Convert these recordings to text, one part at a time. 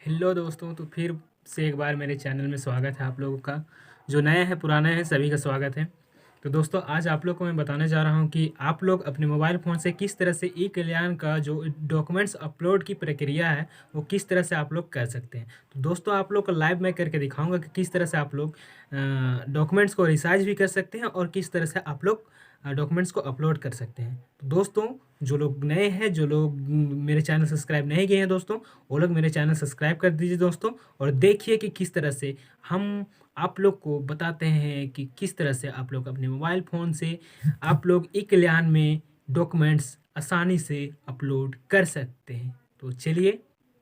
Hello दोस्तों, तो फिर से एक बार मेरे चैनल में स्वागत है आप लोगों का। जो नए हैं पुराने हैं सभी का स्वागत है। तो दोस्तों, आज आप लोग को मैं बताने जा रहा हूँ कि आप लोग अपने मोबाइल फ़ोन से किस तरह से ई कल्याण का जो डॉक्यूमेंट्स अपलोड की प्रक्रिया है वो किस तरह से आप लोग कर सकते हैं। तो दोस्तों, आप लोग को लाइव मैं करके दिखाऊंगा कि किस तरह से आप लोग डॉक्यूमेंट्स को रिसाइज भी कर सकते हैं और किस तरह से आप लोग डॉक्यूमेंट्स को अपलोड कर सकते हैं। तो दोस्तों, जो लोग नए हैं, जो लोग मेरे चैनल सब्सक्राइब नहीं किए हैं दोस्तों, वो लोग मेरे चैनल सब्सक्राइब कर दीजिए दोस्तों। और देखिए कि किस तरह से हम आप लोग को बताते हैं कि किस तरह से आप लोग अपने मोबाइल फ़ोन से आप लोग ई कल्याण में डॉक्यूमेंट्स आसानी से अपलोड कर सकते हैं। तो चलिए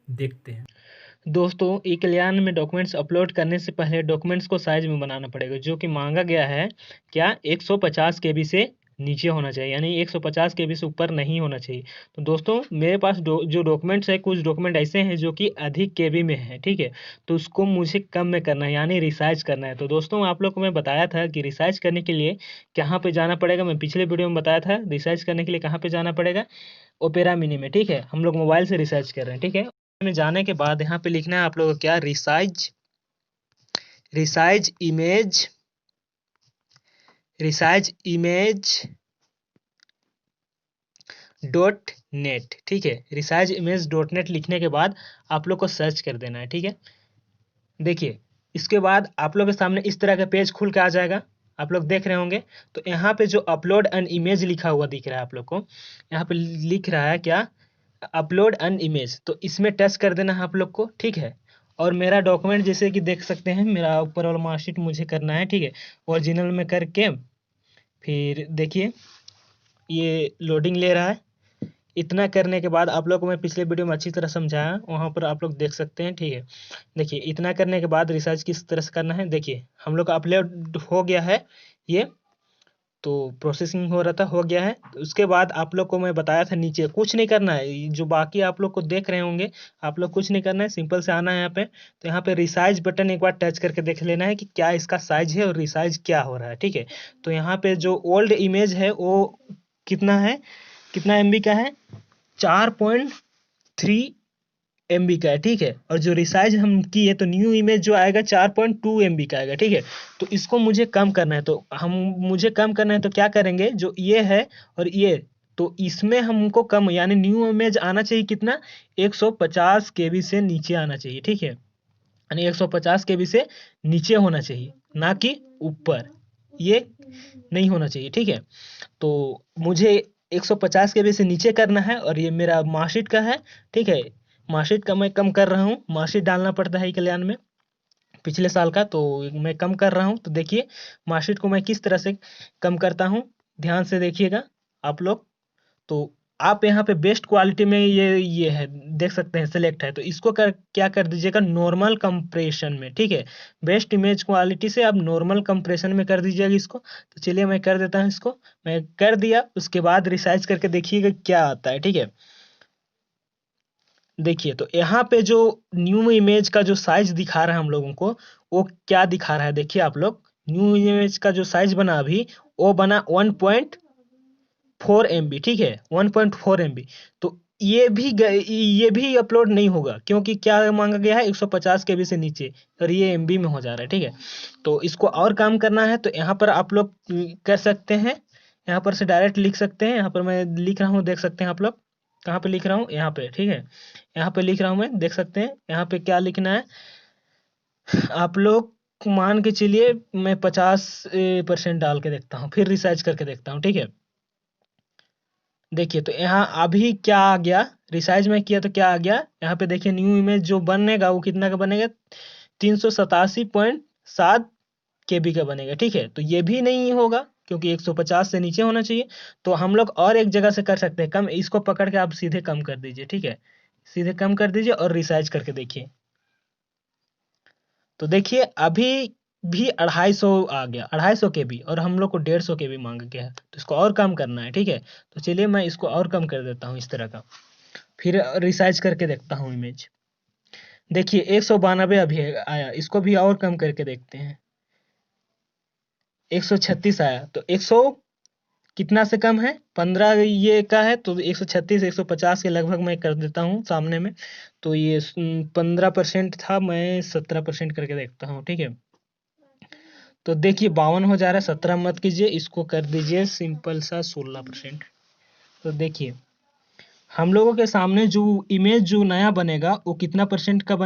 देखते हैं। दोस्तों, ई कल्याण में डॉक्यूमेंट्स अपलोड करने से पहले डॉक्यूमेंट्स को साइज में बनाना पड़ेगा, जो कि मांगा गया है क्या 150 केबी से नीचे होना चाहिए, यानी 150 केबी से ऊपर नहीं होना चाहिए। तो दोस्तों, मेरे पास जो डॉक्यूमेंट्स है, कुछ डॉक्यूमेंट ऐसे हैं जो कि अधिक केबी में है, ठीक है। तो उसको मुझे कम में करना है, यानी रिसाइज करना है। तो दोस्तों, आप लोग को मैं बताया था कि रिसाइज करने के लिए कहाँ पे जाना पड़ेगा। मैं पिछले वीडियो में बताया था रिसाइज करने के लिए कहाँ पे जाना पड़ेगा, ओपेरा मिनी में, ठीक है। हम लोग मोबाइल से रिसर्च कर रहे हैं, ठीक है। में जाने के बाद यहाँ पे लिखना है आप लोगों को क्या, resize resize image resize image dot net, ठीक है। रिसाइज इमेज डॉट नेट लिखने के बाद आप लोग को सर्च कर देना है, ठीक है। देखिए, इसके बाद आप लोग के सामने इस तरह का पेज खुल के आ जाएगा, आप लोग देख रहे होंगे। तो यहाँ पे जो अपलोड एन इमेज लिखा हुआ दिख रहा है आप लोग को, यहाँ पे लिख रहा है क्या, अपलोड एन इमेज। तो इसमें टच कर देना है आप लोग को, ठीक है। और मेरा डॉक्यूमेंट जैसे कि देख सकते हैं, मेरा ऊपर वाला मार्कशीट मुझे करना है, ठीक है। ओरिजिनल में करके फिर देखिए ये लोडिंग ले रहा है। इतना करने के बाद आप लोग को मैं पिछले वीडियो में अच्छी तरह समझाया, वहाँ पर आप लोग देख सकते हैं, ठीक है। देखिए, इतना करने के बाद रिसर्च किस तरह से करना है, देखिए हम लोग का अपलोड हो गया है ये। तो प्रोसेसिंग हो रहा था, हो गया है। तो उसके बाद आप लोग को मैं बताया था नीचे कुछ नहीं करना है, जो बाकी आप लोग को देख रहे होंगे, आप लोग कुछ नहीं करना है, सिंपल से आना है यहाँ पे। तो यहाँ पे रिसाइज बटन एक बार टच करके देख लेना है कि क्या इसका साइज है और रिसाइज क्या हो रहा है, ठीक है। तो यहाँ पे जो ओल्ड इमेज है वो कितना है, कितना एमबी का है, 4.3 एमबी का है, ठीक है। और जो रिसाइज हम किए तो न्यू इमेज जो आएगा 4.2 एमबी का आएगा, ठीक है। तो इसको मुझे कम करना है, तो मुझे कम करना है तो क्या करेंगे, जो ये है और ये, तो इसमें हमको कम, यानी न्यू इमेज आना चाहिए कितना, 150 केबी से नीचे आना चाहिए, ठीक है। यानी 150 केबी से नीचे होना चाहिए, ना कि ऊपर, ये नहीं होना चाहिए, ठीक है। तो मुझे 150 केबी से नीचे करना है और ये मेरा मार्कशीट का है, ठीक है। मार्कशीट का मैं कम कर रहा हूँ, मार्कशीट डालना पड़ता है कल्याण में पिछले साल का, तो मैं कम कर रहा हूँ। तो देखिए मार्कशीट को मैं किस तरह से कम करता हूँ, ध्यान से देखिएगा आप लोग। तो आप यहाँ पे बेस्ट क्वालिटी में ये है, देख सकते हैं सिलेक्ट है। तो इसको क्या कर दीजिएगा, नॉर्मल कंप्रेशन में, ठीक है। बेस्ट इमेज क्वालिटी से आप नॉर्मल कंप्रेशन में कर दीजिएगा इसको। तो चलिए मैं कर देता हूँ इसको, मैं कर दिया। उसके बाद रिसाइज करके देखिएगा क्या आता है, ठीक है। देखिए, तो यहाँ पे जो न्यू इमेज का जो साइज दिखा रहा है हम लोगों को, वो क्या दिखा रहा है, देखिए आप लोग। न्यू इमेज का जो साइज बना अभी, वो बना 1.4 MB, ठीक है, 1.4 MB। तो ये भी अपलोड नहीं होगा, क्योंकि क्या मांगा गया है, 150 केबी से नीचे, और ये एमबी में हो जा रहा है, ठीक है। तो इसको और काम करना है तो यहाँ पर आप लोग कर सकते हैं, यहाँ पर से डायरेक्ट लिख सकते हैं। यहाँ पर मैं लिख रहा हूँ, देख सकते हैं आप लोग, कहाँ पे लिख रहा हूँ, यहाँ पे, ठीक है। यहाँ पे लिख रहा हूँ मैं, देख सकते हैं। यहाँ पे क्या लिखना है, आप लोग मान के चलिए, मैं 50% डाल के देखता हूँ, फिर रिसर्च करके देखता हूँ, ठीक है। देखिए, तो यहाँ अभी क्या आ गया, रिसाइज में किया तो क्या आ गया, यहाँ पे देखिए न्यू इमेज जो बनेगा वो कितना का बनेगा, 387.7 केबी का बनेगा, ठीक है। तो ये भी नहीं होगा, क्योंकि 150 से नीचे होना चाहिए। तो हम लोग और एक जगह से कर सकते हैं कम, इसको पकड़ के आप सीधे कम कर दीजिए, ठीक है। सीधे कम कर दीजिए और रिसाइज करके देखिए। तो देखिए अभी भी 250 आ गया, 250 के बी, और हम लोग को 150 के बी मांगा गया है। तो इसको और कम करना है, ठीक है। तो चलिए मैं इसको और कम कर देता हूँ इस तरह का, फिर रिसाइज करके देखता हूँ इमेज। देखिए 192 अभी आया, इसको भी और कम करके देखते हैं। 136 आया, तो 100 कितना से कम है, 15 ये का है, तो 136 150 के लगभग मैं कर देता हूँ सामने में। तो ये 15% था, मैं 17% करके देखता हूँ, ठीक है। तो देखिए 52 हो जा रहा है, 17 मत कीजिए, इसको कर दीजिए सिंपल सा 16%। तो देखिए हम लोगों के सामने जो इमेज जो नया बनेगा वो कितना परसेंट का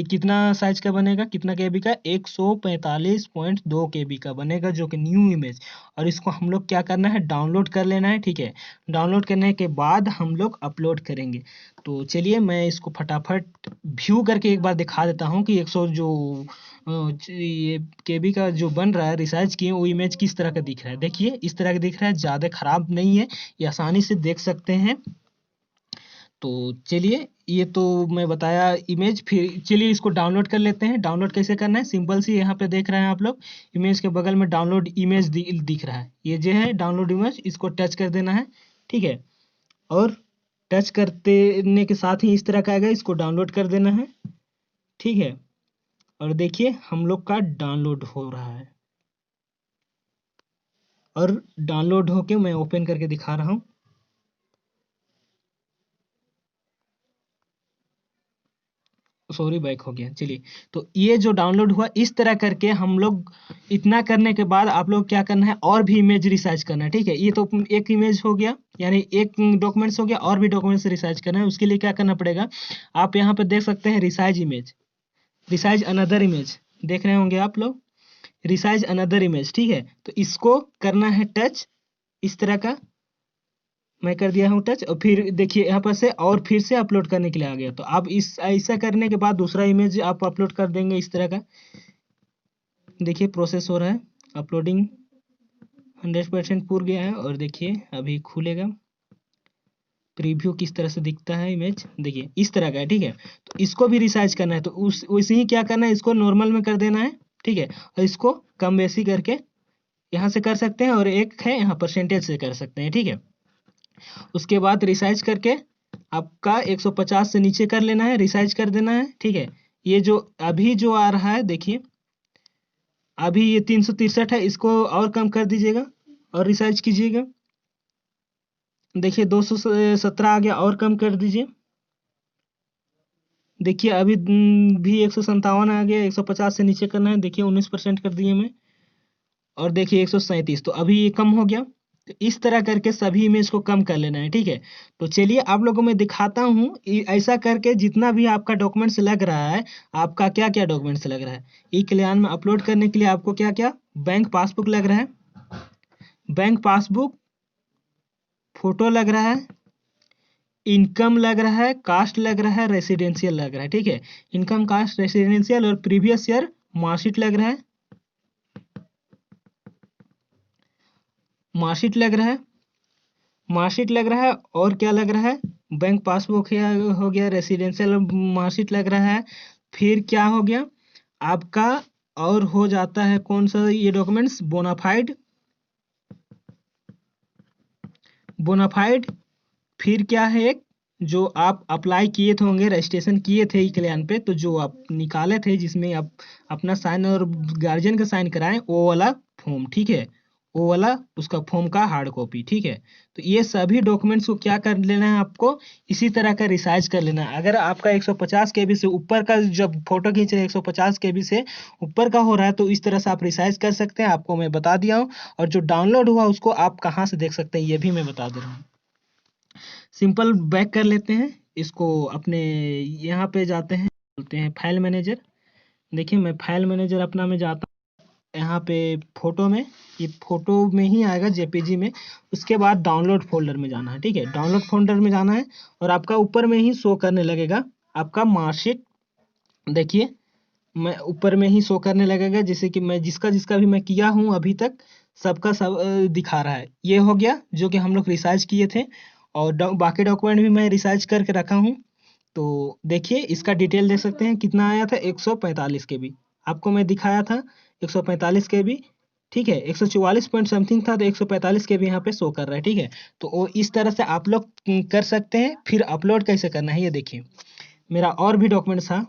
कितना साइज का बनेगा, कितना केबी का, 145.2 केबी का बनेगा, जो कि न्यू इमेज। और इसको हम लोग क्या करना है, डाउनलोड कर लेना है, ठीक है। डाउनलोड करने के बाद हम लोग अपलोड करेंगे। तो चलिए मैं इसको फटाफट व्यू करके एक बार दिखा देता हूँ कि 100 जो ये केबी का जो बन रहा है रिसाइज किए, वो इमेज किस तरह का दिख रहा है। देखिए इस तरह का दिख रहा है, ज़्यादा खराब नहीं है, ये आसानी से देख सकते हैं। तो चलिए ये तो मैं बताया इमेज, फिर चलिए इसको डाउनलोड कर लेते हैं। डाउनलोड कैसे करना है, सिंपल सी, यहाँ पे देख रहे हैं आप लोग, इमेज के बगल में डाउनलोड इमेज दिख रहा है, ये जो है डाउनलोड इमेज, इसको टच कर देना है, ठीक है। और टच करने के साथ ही इस तरह का आएगा, इसको डाउनलोड कर देना है, ठीक है। और देखिए हम लोग का डाउनलोड हो रहा है, और डाउनलोड होके मैं ओपन करके दिखा रहा हूँ। सॉरी बैक हो गया, चलिए। तो ये जो डाउनलोड हुआ इस तरह करके हम लोग, इतना करने के बाद आप लोग क्या करना है, और भी इमेज रिसाइज करना है, ठीक है। ये तो एक इमेज हो गया, यानी एक डॉक्यूमेंट्स हो गया, और भी डॉक्यूमेंट्स रिसाइज करना है। उसके लिए क्या करना पड़ेगा, आप यहाँ पे देख सकते हैं resize image, resize another image, देख रहे होंगे आप लोग, रिसाइज अनदर इमेज, ठीक है। तो इसको करना है टच, इस तरह का मैं कर दिया हूँ टच। और फिर देखिए यहाँ पर से, और फिर से अपलोड करने के लिए आ गया। तो आप इस ऐसा करने के बाद दूसरा इमेज आप अपलोड कर देंगे इस तरह का। देखिए प्रोसेस हो रहा है, अपलोडिंग 100% पूर गया है, और देखिए अभी खुलेगा। प्रीव्यू किस तरह से दिखता है इमेज, देखिए इस तरह का है, ठीक है। तो इसको भी रिसाइज करना है, तो उस वैसे ही क्या करना है, इसको नॉर्मल में कर देना है, ठीक है। और इसको कम बेसी करके यहाँ से कर सकते हैं, और एक है यहाँ परसेंटेज से कर सकते हैं, ठीक है। उसके बाद रिसाइज करके आपका 150 से नीचे कर लेना है, रिसाइज कर देना है, ठीक है। ये जो अभी जो आ रहा है देखिए, अभी ये 363 है, इसको और कम कर दीजिएगा और रिसाइज कीजिएगा। देखिए 217 आ गया, और कम कर दीजिए। देखिए अभी भी 157 आ गया, 150 से नीचे करना है, देखिए 19% कर दिए मैं। और देखिए 137, तो अभी ये कम हो गया। तो इस तरह करके सभी इमेज को कम कर लेना है, ठीक है। तो चलिए आप लोगों को मैं दिखाता हूँ ऐसा करके, जितना भी आपका डॉक्यूमेंट्स लग रहा है, आपका क्या क्या डॉक्यूमेंट्स लग रहा है। ई कल्याण में अपलोड करने के लिए आपको क्या क्या, बैंक पासबुक लग रहा है, बैंक पासबुक, फोटो लग रहा है, इनकम लग रहा है, कास्ट लग रहा है, रेसिडेंशियल लग रहा है, ठीक है। इनकम, कास्ट, रेसिडेंशियल और प्रीवियस ईयर मार्कशीट लग रहा है, मार्कशीट लग रहा है, मार्कशीट लग रहा है। और क्या लग रहा है, बैंक पासबुक हो गया, रेसिडेंशियल मार्कशीट लग रहा है। फिर क्या हो गया आपका, और हो जाता है कौन सा ये डॉक्यूमेंट्स, बोनाफाइड, बोनाफाइड। फिर क्या है एक, जो आप अप्लाई किए थे होंगे, रजिस्ट्रेशन किए थे ई कल्याण पे, तो जो आप निकाले थे जिसमें आप अपना साइन और गार्जियन का साइन कराएं, वो वाला फॉर्म, ठीक है। वो वाला उसका फॉर्म का हार्ड कॉपी, ठीक है। तो ये सभी डॉक्यूमेंट्स को क्या कर लेना है आपको, इसी तरह का रिसाइज कर लेना है। अगर आपका 150 केबी से ऊपर का, जब फोटो खींच रहे हैं 150 केबी से ऊपर का हो रहा है, तो इस तरह से आप रिसाइज कर सकते हैं, आपको मैं बता दिया हूँ। और जो डाउनलोड हुआ उसको आप कहाँ से देख सकते हैं, ये भी मैं बता दे रहा हूँ। सिंपल बैक कर लेते हैं इसको, अपने यहाँ पे जाते हैं, बोलते हैं फाइल मैनेजर। देखिए मैं फाइल मैनेजर अपना में जाता हूँ, यहाँ पे फोटो में, ये फोटो में ही आएगा जेपीजी में। उसके बाद डाउनलोड फोल्डर में जाना है, ठीक है, डाउनलोड फोल्डर में जाना है। और आपका ऊपर में ही शो करने लगेगा आपका मार्कशीट। देखिए मैं ऊपर में ही शो करने लगेगा, जैसे कि मैं जिसका जिसका भी मैं किया हूँ अभी तक, सबका सब दिखा रहा है। ये हो गया जो कि हम लोग रिसर्च किए थे, और बाकी डॉक्यूमेंट भी मैं रिसर्च करके रखा हूँ। तो देखिए इसका डिटेल देख सकते हैं, कितना आया था, 145 के बी आपको मैं दिखाया था, 145 के बी, ठीक है। 144 पॉइंट समथिंग था, तो 145 के बी यहाँ पे शो कर रहा है, ठीक है। तो वो इस तरह से आप लोग कर सकते हैं। फिर अपलोड कैसे करना है ये देखिए, मेरा और भी डॉक्यूमेंट्स था,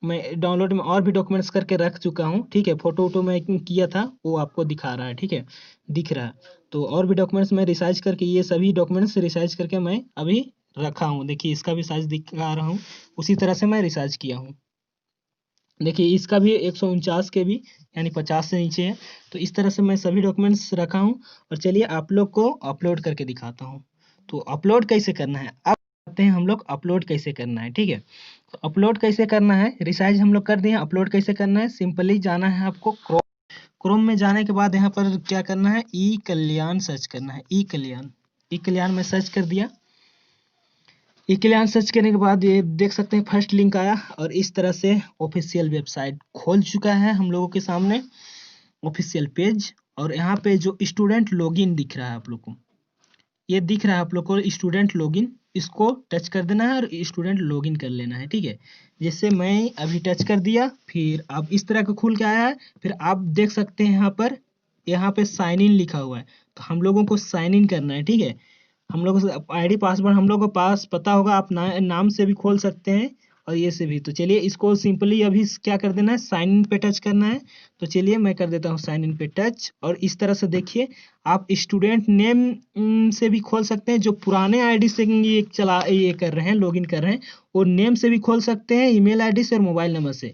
मैं डाउनलोड में और भी डॉक्यूमेंट्स करके रख चुका हूँ, ठीक है। फोटो वोटो मैं किया था, वो आपको दिखा रहा है, ठीक है, दिख रहा है। तो और भी डॉक्यूमेंट्स मैं रिसाइज करके, ये सभी डॉक्यूमेंट्स रिसाइज करके मैं अभी रखा हूँ। देखिए इसका भी साइज दिखा रहा हूँ, उसी तरह से मैं रिसाइज किया हूँ। देखिए इसका भी 149 KB यानी 50 से नीचे है। तो इस तरह से मैं सभी डॉक्यूमेंट्स रखा हूँ। और चलिए आप लोग को अपलोड करके दिखाता हूँ। तो अपलोड कैसे करना है, अब आते हैं हम लोग अपलोड कैसे करना है। ठीक है, तो अपलोड कैसे करना है, रिसाइज हम लोग कर दिए, अपलोड कैसे करना है, सिंपली जाना है आपको क्रोम में। जाने के बाद यहाँ पर क्या करना है, ई कल्याण सर्च करना है। ई कल्याण में सर्च कर दिया। ई कल्याण सर्च करने के बाद ये देख सकते हैं फर्स्ट लिंक आया, और इस तरह से ऑफिशियल वेबसाइट खोल चुका है हम लोगों के सामने, ऑफिशियल पेज। और यहाँ पे जो स्टूडेंट लॉगिन दिख रहा है आप लोग को, ये दिख रहा है आप लोग को स्टूडेंट लॉगिन, इसको टच कर देना है और स्टूडेंट लॉगिन कर लेना है। ठीक है, जैसे मैं अभी टच कर दिया, फिर अब इस तरह का खुल के आया है। फिर आप देख सकते हैं यहाँ पे साइन इन लिखा हुआ है, तो हम लोगों को साइन इन करना है। ठीक है, हम लोगों से आईडी पासवर्ड हम लोग को पास पता होगा, आप नाम से भी खोल सकते हैं और ये से भी। तो चलिए इसको सिंपली अभी क्या कर देना है, साइन इन पे टच करना है। तो चलिए मैं कर देता हूँ साइन इन पे टच, और इस तरह से देखिए आप स्टूडेंट नेम से भी खोल सकते हैं, जो पुराने आईडी से ये कर रहे हैं, लॉगिन कर रहे हैं, और नेम से भी खोल सकते हैं, ईमेल आईडी से और मोबाइल नंबर से।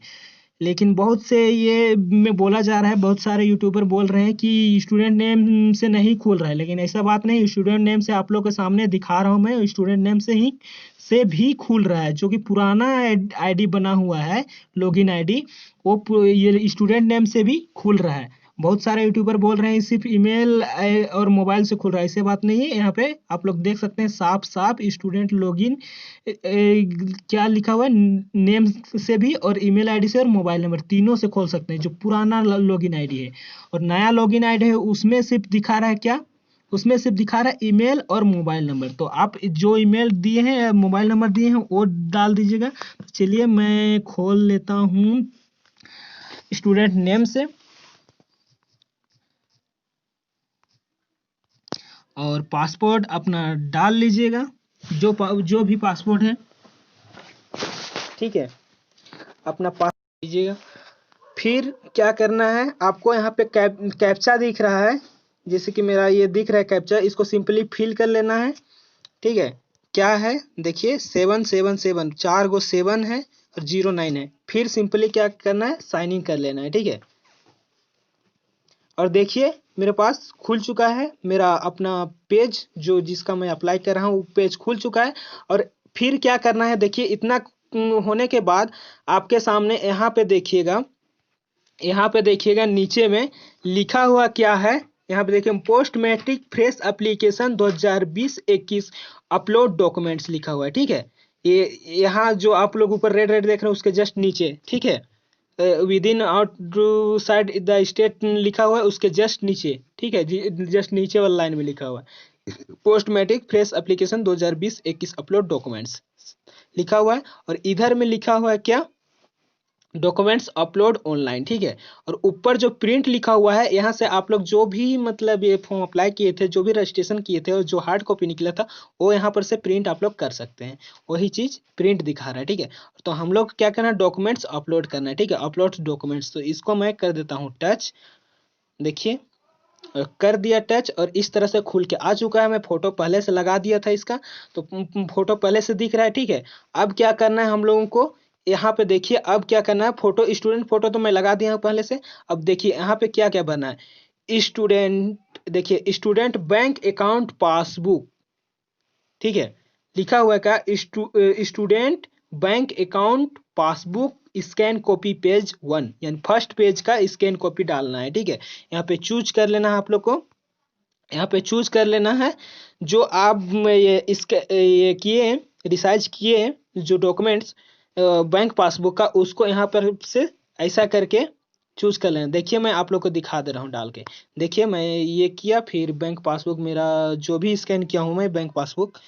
लेकिन बहुत से ये में बोला जा रहा है, बहुत सारे यूट्यूबर बोल रहे हैं कि स्टूडेंट नेम से नहीं खुल रहा है, लेकिन ऐसा बात नहीं। स्टूडेंट नेम से आप लोग के सामने दिखा रहा हूँ मैं, स्टूडेंट नेम से भी खुल रहा है, जो कि पुराना आईडी बना हुआ है, लॉगिन आईडी, वो ये स्टूडेंट नेम से भी खुल रहा है। बहुत सारे यूट्यूबर बोल रहे हैं सिर्फ ईमेल और मोबाइल से खुल रहा है, ऐसे बात नहीं है। यहाँ पे आप लोग देख सकते हैं साफ साफ स्टूडेंट लॉगिन क्या लिखा हुआ है, नेम से भी और ईमेल आईडी से और मोबाइल नंबर तीनों से खोल सकते हैं, जो पुराना लॉगिन आईडी है। और नया लॉगिन आईडी है उसमें सिर्फ दिखा रहा है क्या, उसमें सिर्फ दिखा रहा है ईमेल और मोबाइल नंबर। तो आप जो ईमेल दिए हैं, मोबाइल नंबर दिए हैं, वो डाल दीजिएगा। चलिए मैं खोल लेता हूँ स्टूडेंट नेम से, और पासपोर्ट अपना डाल लीजिएगा, जो भी पासपोर्ट है। ठीक है, अपना पासपोर्ट लीजिएगा। फिर क्या करना है आपको, यहाँ पे कैप्चा दिख रहा है, जैसे कि मेरा ये दिख रहा है कैप्चा, इसको सिंपली फिल कर लेना है। ठीक है, क्या है देखिए 777, 4 गो 7 है और 09 है। फिर सिंपली क्या करना है, साइन इन कर लेना है। ठीक है, और देखिए मेरे पास खुल चुका है मेरा अपना पेज, जो जिसका मैं अप्लाई कर रहा हूँ, पेज खुल चुका है। और फिर क्या करना है, देखिए इतना होने के बाद आपके सामने यहाँ पे देखिएगा, नीचे में लिखा हुआ क्या है, यहाँ पे देखिए post matric fresh application 2020-21 upload documents लिखा हुआ है। ठीक है, ये यहाँ जो आप लोग ऊपर रेड रेड देख रहे हैं उसके जस्ट नीचे, ठीक है, with in outside the state लिखा हुआ है, उसके जस्ट नीचे। ठीक है, जस्ट नीचे वाला लाइन में लिखा हुआ है post matric fresh application 2020-21 upload documents लिखा हुआ है। और इधर में लिखा हुआ है क्या, डॉक्यूमेंट्स अपलोड ऑनलाइन। ठीक है, और ऊपर जो प्रिंट लिखा हुआ है, यहाँ से आप लोग जो भी मतलब ये फॉर्म अप्लाई किए थे, जो भी रजिस्ट्रेशन किए थे और जो हार्ड कॉपी निकला था, वो यहाँ पर से प्रिंट आप लोग कर सकते हैं, वही चीज प्रिंट दिखा रहा है। ठीक है, तो हम लोग क्या करना है, डॉक्यूमेंट्स अपलोड करना है। ठीक है, अपलोड डॉक्यूमेंट्स, तो इसको मैं कर देता हूँ टच। देखिए कर दिया टच, और इस तरह से खुल के आ चुका है। मैं फोटो पहले से लगा दिया था इसका, तो फोटो पहले से दिख रहा है। ठीक है, अब क्या करना है हम लोगों को, यहाँ पे देखिए अब क्या करना है, फोटो स्टूडेंट फोटो तो मैं लगा दिया हूँ पहले से। अब देखिए यहाँ पे क्या क्या भरना है, स्टूडेंट, देखिए स्टूडेंट बैंक अकाउंट पासबुक। ठीक है, लिखा हुआ है क्या, student bank account passbook scan copy page 1, यानी फर्स्ट पेज का स्कैन कॉपी डालना है। ठीक है, यहाँ पे चूज कर लेना है आप लोग को, यहाँ पे चूज कर लेना है जो आप ये किए रिसाइज किए जो डॉक्यूमेंट्स बैंक पासबुक का, उसको यहाँ पर से ऐसा करके चूज कर लेना। देखिए मैं आप लोग को दिखा दे रहा हूँ डाल के, देखिए मैं ये किया, फिर बैंक पासबुक मेरा जो भी स्कैन किया हूँ मैं बैंक पासबुक,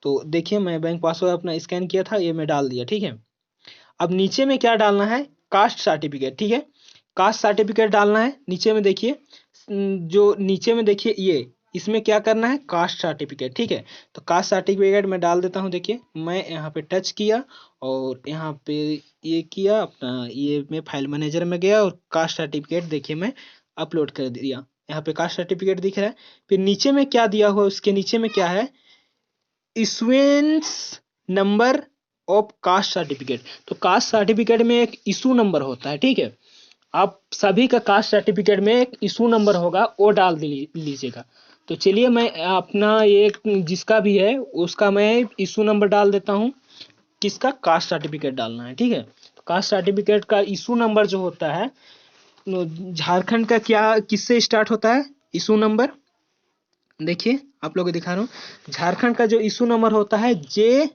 तो देखिए मैं बैंक पासबुक अपना स्कैन किया था, ये मैं डाल दिया। ठीक है, अब नीचे में क्या डालना है, कास्ट सर्टिफिकेट। ठीक है, कास्ट सर्टिफिकेट डालना है नीचे में। देखिए जो नीचे में देखिए ये, इसमें क्या करना है, कास्ट सर्टिफिकेट। ठीक है, तो कास्ट सर्टिफिकेट मैं डाल देता हूँ। देखिए मैं यहाँ पे टच किया और यहाँ पे ये किया अपना, ये मैं फाइल मैनेजर में गया और कास्ट सर्टिफिकेट देखिए मैं अपलोड कर दिया। यहाँ पे कास्ट सर्टिफिकेट दिख रहा है। फिर नीचे में क्या दिया हुआ है, उसके नीचे में क्या है, issuance number of caste certificate. तो कास्ट सर्टिफिकेट में एक इशू नंबर होता है, ठीक है। आप सभी का कास्ट सर्टिफिकेट में एक इशू नंबर होगा, वो डाल लीजिएगा। तो चलिए मैं अपना एक जिसका भी है उसका मैं इशू नंबर डाल देता हूँ। किसका, कास्ट सर्टिफिकेट डालना है, ठीक है। तो कास्ट सर्टिफिकेट का इशू नंबर जो होता है, झारखंड का क्या किससे स्टार्ट होता है इशू नंबर, देखिए आप लोगों को दिखा रहा हूँ। झारखंड का जो इशू नंबर होता है JHC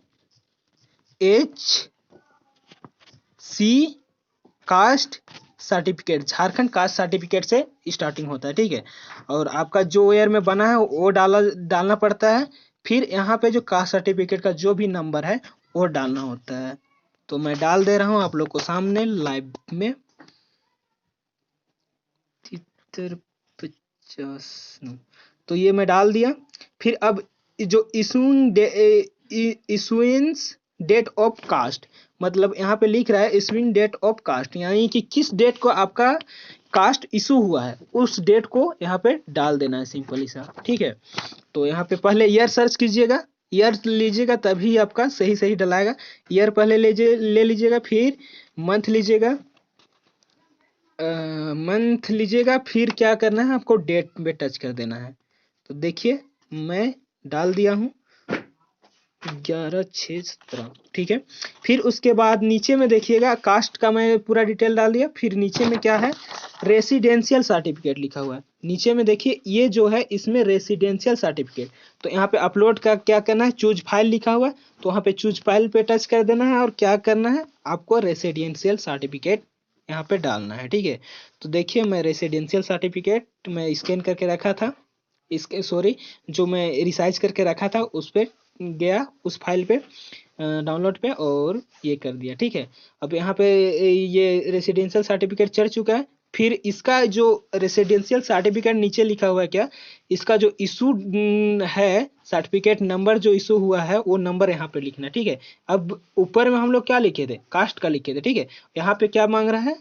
caste certificate, Jharkhand caste certificate से स्टार्टिंग होता है, ठीक है। और आपका जो ईयर में बना है वो डालना पड़ता है। फिर यहाँ पे जो कास्ट सर्टिफिकेट का जो भी नंबर है वो डालना होता है। तो मैं डाल दे रहा हूँ आप लोग को सामने लाइव में। 50, तो ये मैं डाल दिया। फिर अब जो इशुएंस डेट ऑफ कास्ट, मतलब यहाँ पे लिख रहा है इशुइंग डेट ऑफ कास्ट, यानी कि किस डेट को आपका कास्ट इशू हुआ है उस डेट को यहाँ पे डाल देना है, सिंपल ही सा, ठीक है। तो यहाँ पे पहले ईयर सर्च कीजिएगा, ईयर लीजिएगा तभी आपका सही सही डलाएगा। ईयर पहले ले लीजिएगा, फिर मंथ लीजिएगा, मंथ लीजिएगा, फिर क्या करना है आपको, डेट पे टच कर देना है। तो देखिए मैं डाल दिया हूँ 11/6/17, ठीक है। फिर उसके बाद नीचे में देखिएगा, कास्ट का मैं पूरा डिटेल डाल दिया। फिर नीचे में क्या है, रेसिडेंशियल सर्टिफिकेट लिखा हुआ है। नीचे में देखिए ये जो है इसमें रेसिडेंशियल सर्टिफिकेट, तो यहाँ पे अपलोड का क्या करना है, चूज फाइल लिखा हुआ है, तो वहाँ पे चूज फाइल पे टच कर देना है और क्या करना है आपको, रेसिडेंशियल सर्टिफिकेट यहाँ पे डालना है, ठीक है। तो देखिए मैं रेसिडेंशियल सर्टिफिकेट मैं स्कैन करके रखा था, इसके सॉरी जो मैं रिसाइज करके रखा था उस पर गया, उस फाइल पे डाउनलोड पे, और ये कर दिया, ठीक है। अब यहाँ पे ये रेसिडेंशियल सर्टिफिकेट चढ़ चुका है। फिर इसका जो रेसिडेंशियल सर्टिफिकेट नीचे लिखा हुआ है क्या, इसका जो इशू है, सर्टिफिकेट नंबर जो इशू हुआ है वो नंबर यहाँ पे लिखना है, ठीक है। अब ऊपर में हम लोग क्या लिखे थे, कास्ट का लिखे थे, ठीक है। यहाँ पे क्या मांग रहा है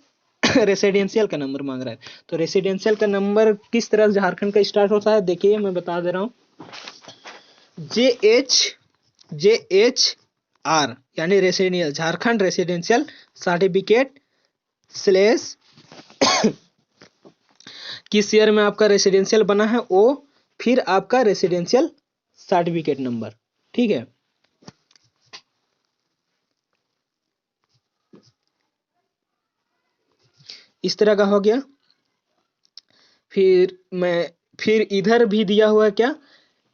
रेसिडेंशियल का नंबर मांग रहा है। तो रेसिडेंशियल का नंबर किस तरह झारखंड का स्टार्ट होता है, देखिए मैं बता दे रहा हूँ। JHR यानी residential, Jharkhand residential certificate slash किस ईयर में आपका रेसिडेंशियल बना है वो, फिर आपका रेसिडेंशियल सर्टिफिकेट नंबर, ठीक है। इस तरह का हो गया। फिर इधर भी दिया हुआ है क्या,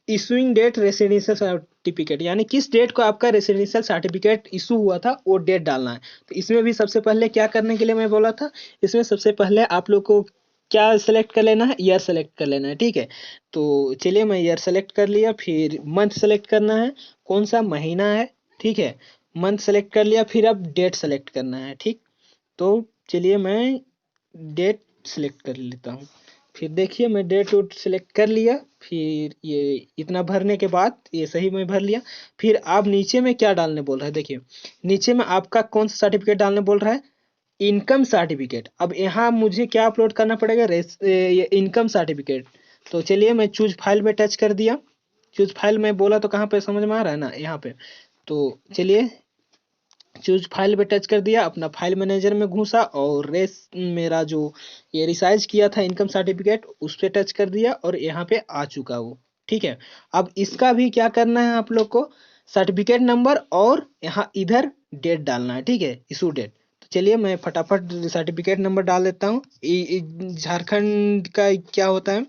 इशूइंग डेट रेसिडेंशियल सर्टिफिकेट, यानी किस डेट को आपका रेसिडेंशियल सर्टिफिकेट इशू हुआ था वो डेट डालना है। तो इसमें भी सबसे पहले क्या करने के लिए मैं बोला था, इसमें सबसे पहले आप लोग को क्या सेलेक्ट कर लेना है, ईयर सेलेक्ट कर लेना है, ठीक है। तो चलिए मैं ईयर सेलेक्ट कर लिया। फिर मंथ सेलेक्ट करना है, कौन सा महीना है, ठीक है। मंथ सेलेक्ट कर लिया, फिर अब डेट सेलेक्ट करना है, ठीक। तो चलिए मैं डेट सेलेक्ट कर लेता हूँ। फिर देखिए मैं डेट वोट सेलेक्ट कर लिया। फिर ये इतना भरने के बाद ये सही में भर लिया। फिर आप नीचे में क्या डालने बोल रहा है, देखिए नीचे में आपका कौन सा सर्टिफिकेट डालने बोल रहा है, इनकम सर्टिफिकेट। अब यहाँ मुझे क्या अपलोड करना पड़ेगा, ये इनकम सर्टिफिकेट। तो चलिए मैं चूज फाइल पे टच कर दिया। चूज फाइल में बोला तो कहाँ पे समझ में आ रहा है ना, यहाँ पे। तो चलिए चूज फाइल पे टच कर दिया, अपना फाइल मैनेजर में घुसा और मेरा जो ये रिसाइज किया था इनकम सर्टिफिकेट उस पे टच कर दिया और यहाँ पे आ चुका वो, ठीक है। अब इसका भी क्या करना है आप लोग को, सर्टिफिकेट नंबर और यहाँ इधर डेट डालना है, ठीक है, इशू डेट। तो चलिए मैं फटाफट सर्टिफिकेट नंबर डाल देता हूँ। झारखंड का क्या होता है,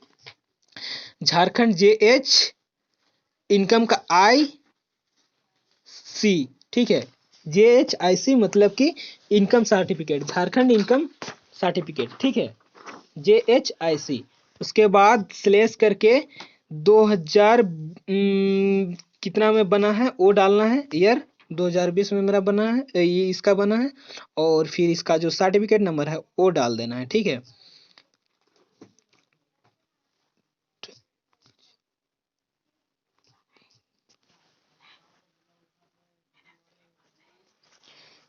झारखंड JH इनकम का IC, ठीक है। JHIC मतलब कि income certificate, Jharkhand income certificate, ठीक है, JHIC। उसके बाद स्लेश करके 2000 कितना में बना है वो डालना है, ईयर 2020 में मेरा बना है, ये इसका बना है। और फिर इसका जो सर्टिफिकेट नंबर है वो डाल देना है, ठीक है।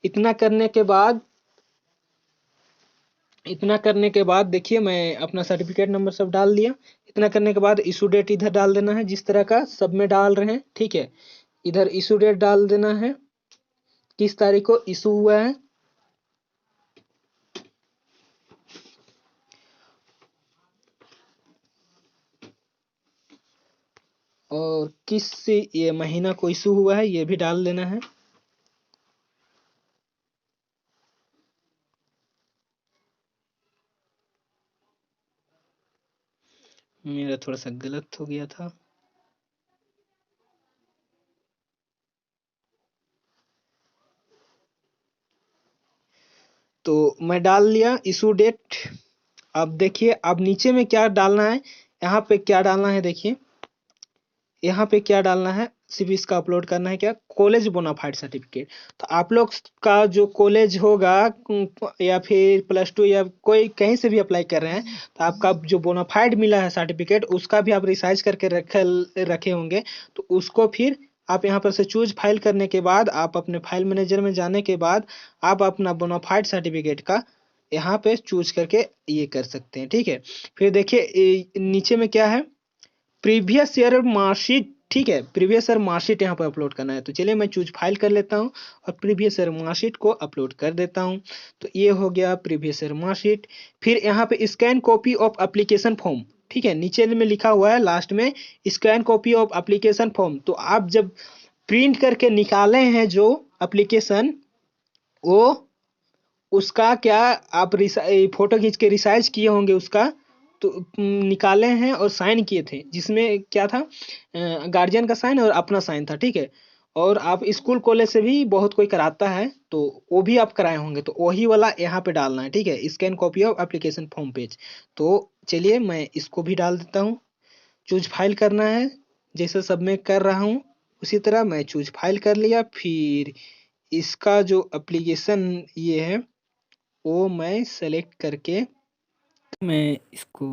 इतना करने के बाद इतना करने के बाद देखिए मैं अपना सर्टिफिकेट नंबर सब डाल दिया। इतना करने के बाद इशू डेट इधर डाल देना है, जिस तरह का सब में डाल रहे हैं, ठीक है। इधर इशू डेट डाल देना है, किस तारीख को इशू हुआ है, और किस ये महीना को इशू हुआ है ये भी डाल देना है। मेरा थोड़ा सा गलत हो गया था। तो मैं डाल लिया इशू डेट। अब देखिए अब नीचे में क्या डालना है, यहाँ पे क्या डालना है, देखिए यहाँ पे क्या डालना है, सिर्फ इसका अपलोड करना है, क्या कॉलेज बोनाफाइड सर्टिफिकेट। तो आप लोग का जो कॉलेज होगा या फिर +2 या कोई कहीं से भी अप्लाई कर रहे हैं, तो आपका जो बोनाफाइड मिला है सर्टिफिकेट उसका भी आप रिसाइज करके रखे होंगे। तो उसको फिर आप यहाँ पर से चूज फाइल करने के बाद आप अपने फाइल मैनेजर में जाने के बाद आप अपना बोनाफाइड सर्टिफिकेट का यहाँ पे चूज करके ये कर सकते हैं, ठीक है। फिर देखिए नीचे में क्या है, प्रीवियस ईयर मार्कशीट, ठीक है। प्रीवियस ईयर मार्कशीट यहाँ पर अपलोड करना है। तो चलिए मैं चूज फाइल कर लेता हूँ और प्रीवियस ईयर मार्कशीट को अपलोड कर देता हूँ। तो ये हो गया प्रीवियस ईयर मार्कशीट। फिर यहाँ पे scan copy of application form, ठीक है, नीचे में लिखा हुआ है लास्ट में scan copy of application form. तो आप जब प्रिंट करके निकाले हैं जो एप्लीकेशन, वो उसका क्या आप फोटो खींच के रिसाइज किए होंगे उसका, तो निकाले हैं और साइन किए थे, जिसमें क्या था गार्जियन का साइन और अपना साइन था, ठीक है। और आप स्कूल कॉलेज से भी बहुत कोई कराता है तो वो भी आप कराए होंगे, तो वही वाला यहाँ पे डालना है, ठीक है, scan copy of application form page. तो चलिए मैं इसको भी डाल देता हूँ। चूज फाइल करना है, जैसे सब मैं कर रहा हूँ उसी तरह मैं चूज फाइल कर लिया। फिर इसका जो एप्लीकेशन ये है वो मैं सेलेक्ट करके मैं इसको